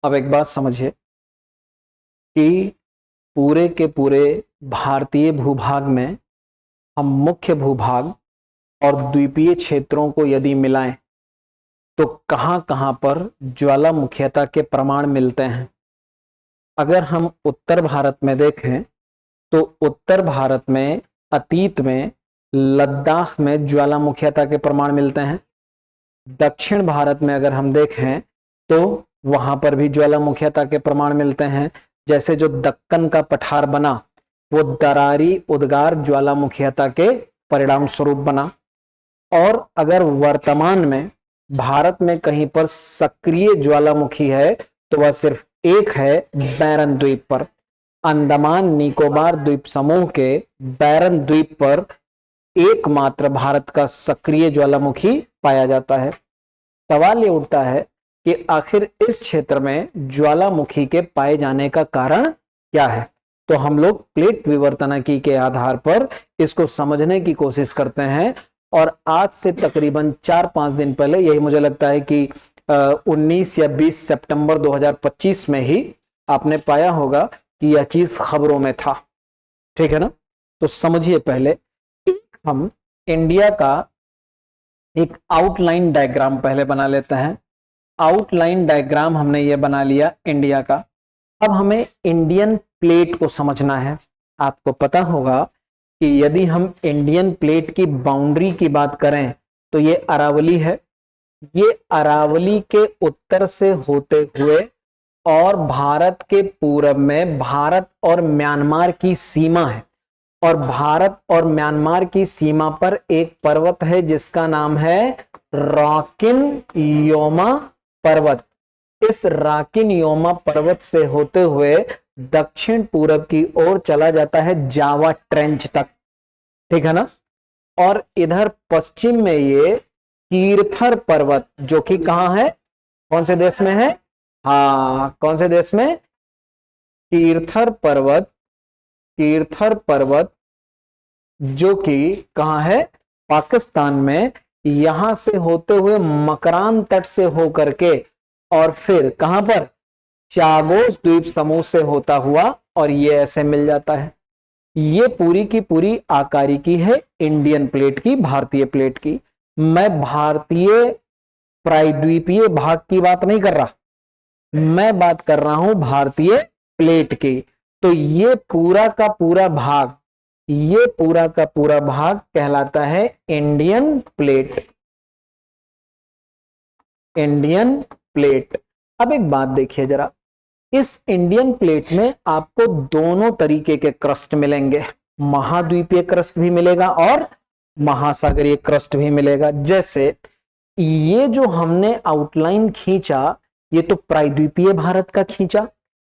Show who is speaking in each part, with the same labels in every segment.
Speaker 1: अब एक बात समझिए कि पूरे के पूरे भारतीय भूभाग में हम मुख्य भूभाग और द्वीपीय क्षेत्रों को यदि मिलाएं तो कहां कहां पर ज्वालामुखीता के प्रमाण मिलते हैं। अगर हम उत्तर भारत में देखें तो उत्तर भारत में अतीत में लद्दाख में ज्वालामुखीता के प्रमाण मिलते हैं। दक्षिण भारत में अगर हम देखें तो वहां पर भी ज्वालामुखीता के प्रमाण मिलते हैं। जैसे जो दक्कन का पठार बना वो दरारी उद्गार ज्वालामुखीता के परिणाम स्वरूप बना। और अगर वर्तमान में भारत में कहीं पर सक्रिय ज्वालामुखी है तो वह सिर्फ एक है, बैरन द्वीप पर। अंडमान निकोबार द्वीप समूह के बैरन द्वीप पर एकमात्र भारत का सक्रिय ज्वालामुखी पाया जाता है। सवाल ये उठता है कि आखिर इस क्षेत्र में ज्वालामुखी के पाए जाने का कारण क्या है। तो हम लोग प्लेट विवर्तनिकी के आधार पर इसको समझने की कोशिश करते हैं। और आज से तकरीबन 4-5 दिन पहले, यही मुझे लगता है कि 19 या 20 सितंबर 2025 में ही आपने पाया होगा कि यह चीज खबरों में था। ठीक है ना। तो समझिए, पहले हम इंडिया का एक आउटलाइन डायग्राम पहले बना लेते हैं। आउटलाइन डायग्राम हमने ये बना लिया इंडिया का। अब हमें इंडियन प्लेट को समझना है। आपको पता होगा कि यदि हम इंडियन प्लेट की बाउंड्री की बात करें तो ये अरावली है। ये अरावली के उत्तर से होते हुए और भारत के पूरब में भारत और म्यांमार की सीमा है। और भारत और म्यांमार की सीमा पर एक पर्वत है जिसका नाम है रॉकिन योमा पर्वत। इस रॉकिन योमा पर्वत से होते हुए दक्षिण पूरब की ओर चला जाता है जावा ट्रेंच तक। ठीक है ना। और इधर पश्चिम में ये कीर्थर पर्वत, जो कि कहां है, कौन से देश में है, हाँ कौन से देश में, कीर्थर पर्वत। कीर्थर पर्वत जो कि कहां है, पाकिस्तान में। यहां से होते हुए मकरान तट से होकर के और फिर कहां पर, चागोस द्वीप समूह से होता हुआ और ये ऐसे मिल जाता है। ये पूरी की पूरी आकारी की है इंडियन प्लेट की, भारतीय प्लेट की। मैं भारतीय प्रायद्वीपीय भाग की बात नहीं कर रहा, मैं बात कर रहा हूं भारतीय प्लेट की। तो ये पूरा का पूरा भाग, ये पूरा का पूरा भाग कहलाता है इंडियन प्लेट। Indian plate. अब एक बात देखिए जरा, इस इंडियन प्लेट में आपको दोनों तरीके के क्रस्ट मिलेंगे। महाद्वीपीय क्रस्ट भी मिलेगा और महासागरीय क्रस्ट भी मिलेगा। जैसे ये जो हमने आउटलाइन खींचा, ये तो प्रायद्वीपीय भारत का खींचा।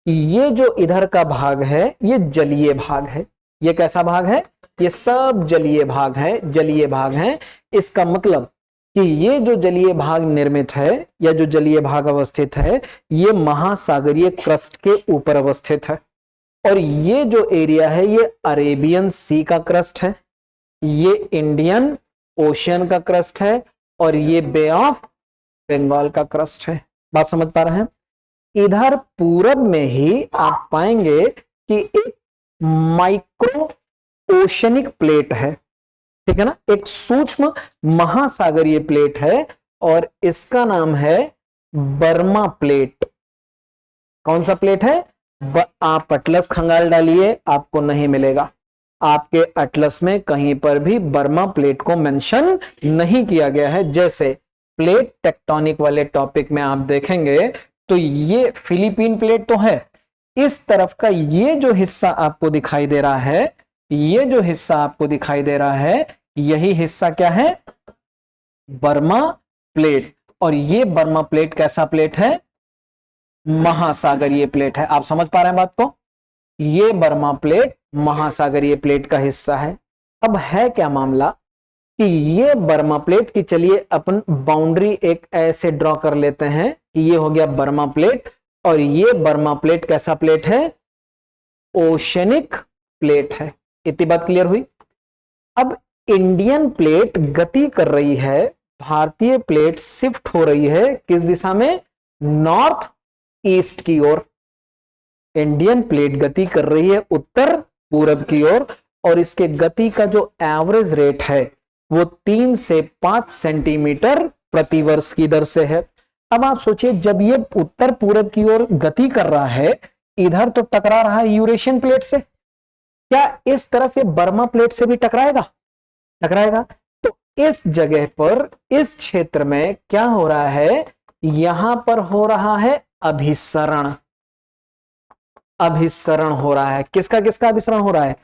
Speaker 1: ये जो इधर का भाग है ये जलीय भाग है। ये कैसा भाग है, ये सब जलीय भाग है, जलीय भाग है। इसका मतलब कि ये जो जलीय भाग निर्मित है या जो जलीय भाग अवस्थित है ये महासागरीय क्रस्ट के ऊपर अवस्थित है। और ये जो एरिया है ये अरेबियन सी का क्रस्ट है, ये इंडियन ओशियन का क्रस्ट है और ये बे ऑफ बंगाल का क्रस्ट है। बात समझ पा रहे हैं। इधर पूरब में ही आप पाएंगे कि एक माइक्रो ओशनिक प्लेट है। ठीक है ना, एक सूक्ष्म महासागरीय प्लेट है और इसका नाम है बर्मा प्लेट। कौन सा प्लेट है, आप अटलस खंगाल डालिए आपको नहीं मिलेगा। आपके अटलस में कहीं पर भी बर्मा प्लेट को मेंशन नहीं किया गया है। जैसे प्लेट टेक्टोनिक वाले टॉपिक में आप देखेंगे तो ये फिलीपीन प्लेट तो है, इस तरफ का ये जो हिस्सा आपको दिखाई दे रहा है, ये जो हिस्सा आपको दिखाई दे रहा है, यही हिस्सा क्या है, बर्मा प्लेट। और ये बर्मा प्लेट कैसा प्लेट है, महासागरीय प्लेट है। आप समझ पा रहे हैं बात को, ये बर्मा प्लेट महासागरीय प्लेट का हिस्सा है। अब है क्या मामला कि ये बर्मा प्लेट की, चलिए अपन बाउंड्री एक ऐसे ड्रॉ कर लेते हैं कि ये हो गया बर्मा प्लेट और ये बर्मा प्लेट कैसा प्लेट है, ओशनिक प्लेट है। इतनी बात क्लियर हुई। अब इंडियन प्लेट गति कर रही है, भारतीय प्लेट शिफ्ट हो रही है किस दिशा में, नॉर्थ ईस्ट की ओर। इंडियन प्लेट गति कर रही है उत्तर पूरब की ओर, और इसके गति का जो एवरेज रेट है वो 3 से 5 सेंटीमीटर प्रति वर्ष की दर से है। अब आप सोचिए, जब ये उत्तर पूरब की ओर गति कर रहा है, इधर तो टकरा रहा है यूरेशियन प्लेट से, क्या इस तरफ ये बर्मा प्लेट से भी टकराएगा? टकराएगा। तो इस जगह पर, इस क्षेत्र में क्या हो रहा है, यहां पर हो रहा है अभिसरण। अभिसरण हो रहा है। किसका किसका अभिसरण हो रहा है?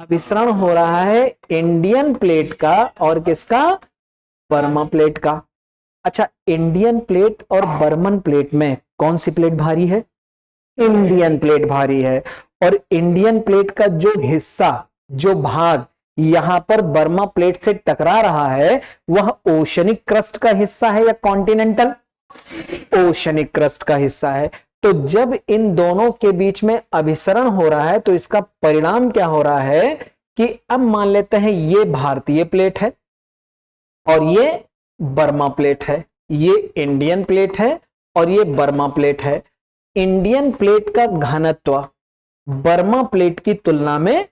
Speaker 1: अभिसरण हो रहा है इंडियन प्लेट का और किसका? बर्मा प्लेट का। अच्छा, इंडियन प्लेट और बर्मन प्लेट में कौन सी प्लेट भारी है? इंडियन प्लेट भारी है। और इंडियन प्लेट का जो हिस्सा, जो भाग यहां पर बर्मा प्लेट से टकरा रहा है, वह ओशनिक क्रस्ट का हिस्सा है या कॉन्टिनेंटल? ओशनिक क्रस्ट का हिस्सा है। तो जब इन दोनों के बीच में अभिसरण हो रहा है, तो इसका परिणाम क्या हो रहा है कि अब मान लेते हैं ये भारतीय प्लेट है और ये बर्मा प्लेट है, ये इंडियन प्लेट है और ये बर्मा प्लेट है। इंडियन प्लेट का घनत्व बर्मा प्लेट की तुलना में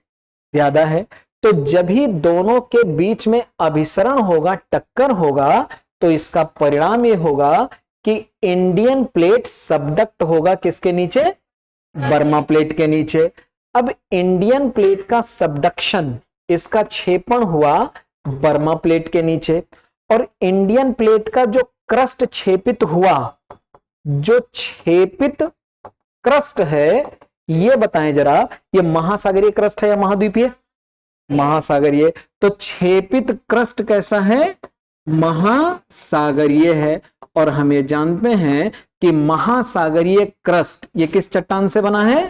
Speaker 1: ज्यादा है। तो जब ही दोनों के बीच में अभिसरण होगा, टक्कर होगा, तो इसका परिणाम ये होगा कि इंडियन प्लेट सबडक्ट होगा किसके नीचे? बर्मा प्लेट के नीचे। अब इंडियन प्लेट का सबडक्शन, इसका क्षेपण हुआ बर्मा प्लेट के नीचे, और इंडियन प्लेट का जो क्रस्ट क्षेपित हुआ, जो क्षेपित क्रस्ट है, ये बताएं जरा, ये महासागरीय क्रस्ट है या महाद्वीपीय? महासागरीय। तो क्षेपित क्रस्ट कैसा है? महासागरीय है। और हम ये जानते हैं कि महासागरीय क्रस्ट ये किस चट्टान से बना है?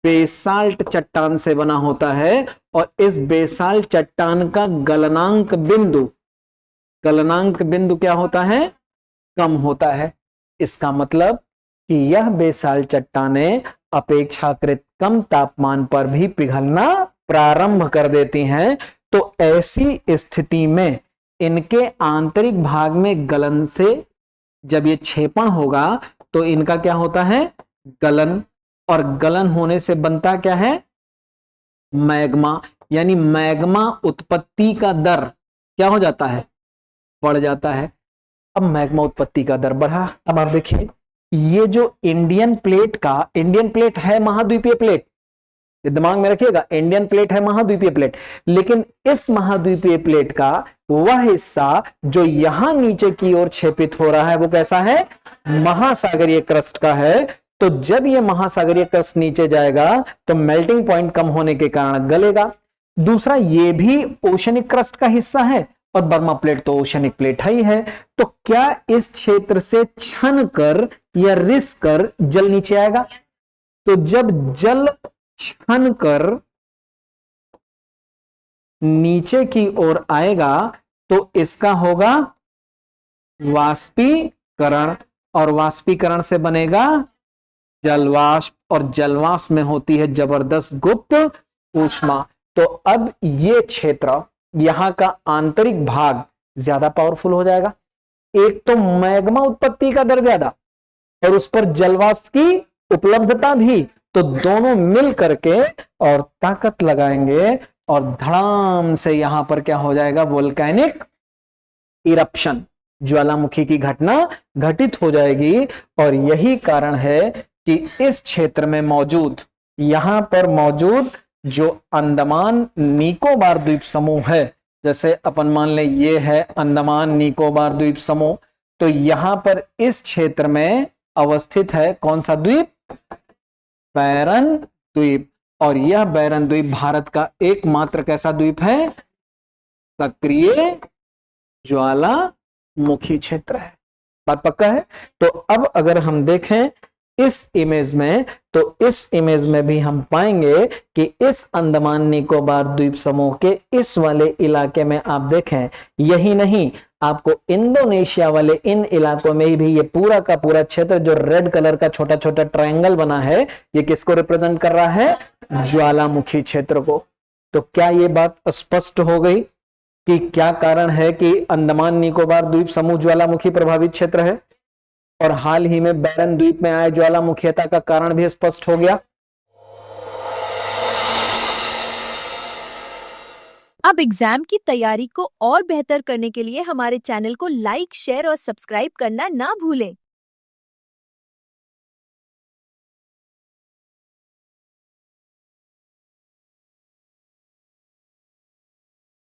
Speaker 1: बेसाल्ट चट्टान से बना होता है। और इस बेसाल्ट चट्टान का गलनांक बिंदु, गलनांक बिंदु क्या होता है? कम होता है। इसका मतलब कि यह बेसाल्ट चट्टानें अपेक्षाकृत कम तापमान पर भी पिघलना प्रारंभ कर देती हैं। तो ऐसी स्थिति में इनके आंतरिक भाग में गलन से जब ये क्षेपण होगा, तो इनका क्या होता है? गलन। और गलन होने से बनता क्या है? मैग्मा। यानी मैग्मा उत्पत्ति का दर क्या हो जाता है? बढ़ जाता है। अब मैग्मा उत्पत्ति का दर बढ़ा। अब आप देखिए, ये जो इंडियन प्लेट का, इंडियन प्लेट है महाद्वीपीय प्लेट, ये दिमाग में रखिएगा, इंडियन प्लेट है महाद्वीपीय प्लेट, लेकिन इस महाद्वीपीय प्लेट का वह हिस्सा जो यहां नीचे की ओर क्षेपित हो रहा है, वो कैसा है? महासागरीय क्रस्ट का है। तो जब ये महासागरीय क्रस्ट नीचे जाएगा, तो मेल्टिंग पॉइंट कम होने के कारण गलेगा। दूसरा, ये भी ओशनिक क्रस्ट का हिस्सा है, और बर्मा प्लेट तो ओशनिक प्लेट ही है। तो क्या इस क्षेत्र से छन कर या रिस कर जल नीचे आएगा? तो जब जल छन कर नीचे की ओर आएगा, तो इसका होगा वाष्पीकरण, और वाष्पीकरण से बनेगा जलवाष्प, और जलवाष्प में होती है जबरदस्त गुप्त ऊष्मा। तो अब ये क्षेत्र, यहां का आंतरिक भाग ज्यादा पावरफुल हो जाएगा। एक तो मैग्मा उत्पत्ति का दर ज्यादा, और उस पर जलवाष्प की उपलब्धता भी, तो दोनों मिल करके और ताकत लगाएंगे, और धड़ाम से यहां पर क्या हो जाएगा? वोल्केनिक इरप्शन, ज्वालामुखी की घटना घटित हो जाएगी। और यही कारण है कि इस क्षेत्र में मौजूद, यहां पर मौजूद जो अंडमान निकोबार द्वीप समूह है, जैसे अपन मान ले ये है अंडमान निकोबार द्वीप समूह, तो यहां पर इस क्षेत्र में अवस्थित है कौन सा द्वीप? बैरन द्वीप। और यह बैरन द्वीप भारत का एकमात्र कैसा द्वीप है? सक्रिय ज्वालामुखी क्षेत्र है। बात पक्का है? तो अब अगर हम देखें इस इमेज में, तो इस इमेज में भी हम पाएंगे कि इस अंडमान निकोबार द्वीप समूह के इस वाले इलाके में आप देखें, यही नहीं, आपको इंडोनेशिया वाले इन इलाकों में भी ये पूरा का पूरा क्षेत्र जो रेड कलर का छोटा छोटा ट्रायंगल बना है, ये किसको रिप्रेजेंट कर रहा है? ज्वालामुखी क्षेत्र को। तो क्या ये बात स्पष्ट हो गई कि क्या कारण है कि अंडमान निकोबार द्वीप समूह ज्वालामुखी प्रभावित क्षेत्र है? और हाल ही में बैरन द्वीप में आए ज्वालामुखीता का कारण भी स्पष्ट हो गया।
Speaker 2: अब एग्जाम की तैयारी को और बेहतर करने के लिए हमारे चैनल को लाइक, शेयर और सब्सक्राइब करना ना भूलें।